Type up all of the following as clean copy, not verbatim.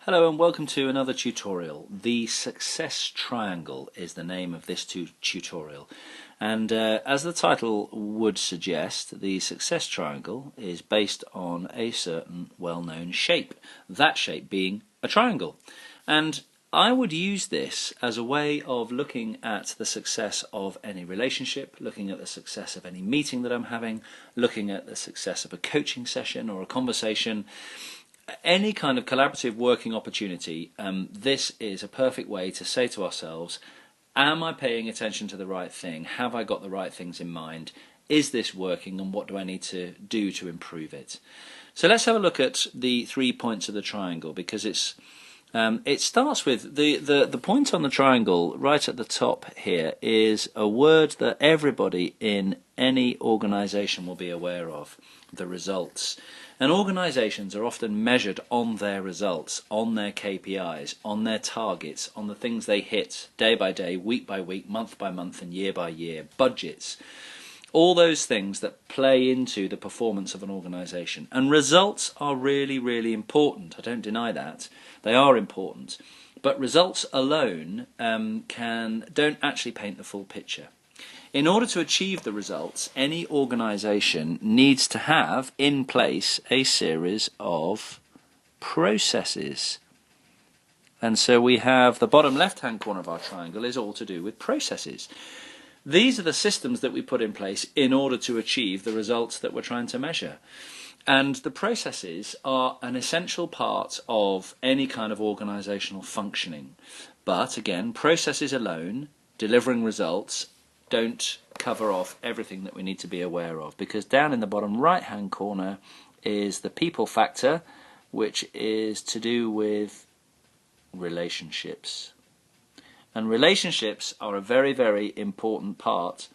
Hello and welcome to another tutorial. The Success Triangle is the name of this tutorial, and as the title would suggest, the Success Triangle is based on a certain well-known shape, that shape being a triangle. And I would use this as a way of looking at the success of any relationship, looking at the success of any meeting that I'm having, looking at the success of a coaching session or a conversation. Any kind of collaborative working opportunity, this is a perfect way to say to ourselves, am I paying attention to the right thing? Have I got the right things in mind? Is this working, and what do I need to do to improve it? So let's have a look at the 3 points of the triangle, because it starts with the point on the triangle right at the top here is a word that everybody in any organisation will be aware of: the results. And organisations are often measured on their results, on their KPIs, on their targets, on the things they hit day by day, week by week, month by month and year by year, budgets. All those things that play into the performance of an organisation. And results are really, really important. I don't deny that. They are important. But results alone don't actually paint the full picture. In order to achieve the results, any organisation needs to have in place a series of processes. And so we have the bottom left-hand corner of our triangle is all to do with processes. These are the systems that we put in place in order to achieve the results that we're trying to measure. And the processes are an essential part of any kind of organisational functioning. But again, processes alone, delivering results, don't cover off everything that we need to be aware of, because down in the bottom right hand corner is the people factor, which is to do with relationships. And relationships are a very, very important part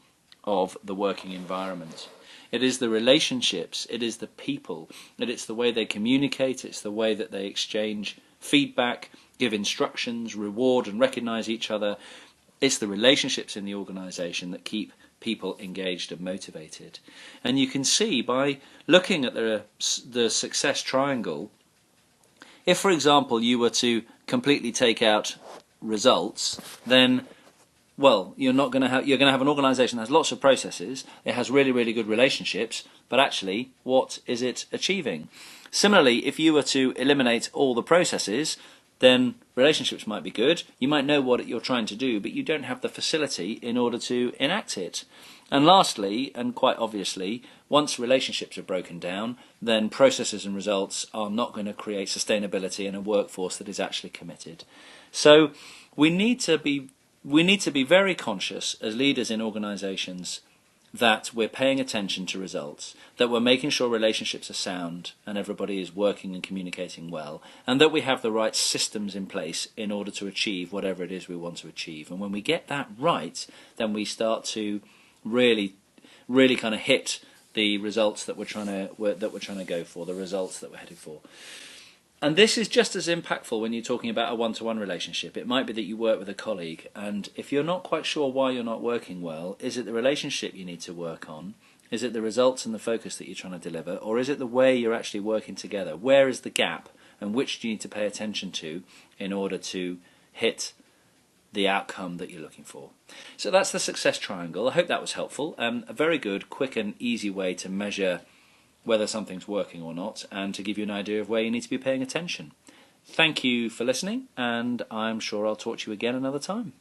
of the working environment. It is the relationships, it is the people, it's the way they communicate, it's the way that they exchange feedback, give instructions, reward and recognise each other. It's the relationships in the organisation that keep people engaged and motivated. And you can see by looking at the success triangle, if for example you were to completely take out results, then you're going to have an organisation that has lots of processes, it has really, really good relationships, but actually what is it achieving? Similarly, if you were to eliminate all the processes, then relationships might be good, you might know what you're trying to do, but you don't have the facility in order to enact it. And lastly, and quite obviously, once relationships are broken down, then processes and results are not going to create sustainability in a workforce that is actually committed. So we need to be very conscious as leaders in organisations that we're paying attention to results, that we're making sure relationships are sound and everybody is working and communicating well, and that we have the right systems in place in order to achieve whatever it is we want to achieve. And when we get that right, then we start to really kind of hit the results that we're trying to go for, the results that we're headed for. And this is just as impactful when you're talking about a one-to-one relationship. It might be that you work with a colleague, and if you're not quite sure why you're not working well, is it the relationship you need to work on? Is it the results and the focus that you're trying to deliver? Or is it the way you're actually working together? Where is the gap, and which do you need to pay attention to in order to hit the outcome that you're looking for? So that's the success triangle. I hope that was helpful. A very good, quick and easy way to measure whether something's working or not, and to give you an idea of where you need to be paying attention. Thank you for listening, and I'm sure I'll talk to you again another time.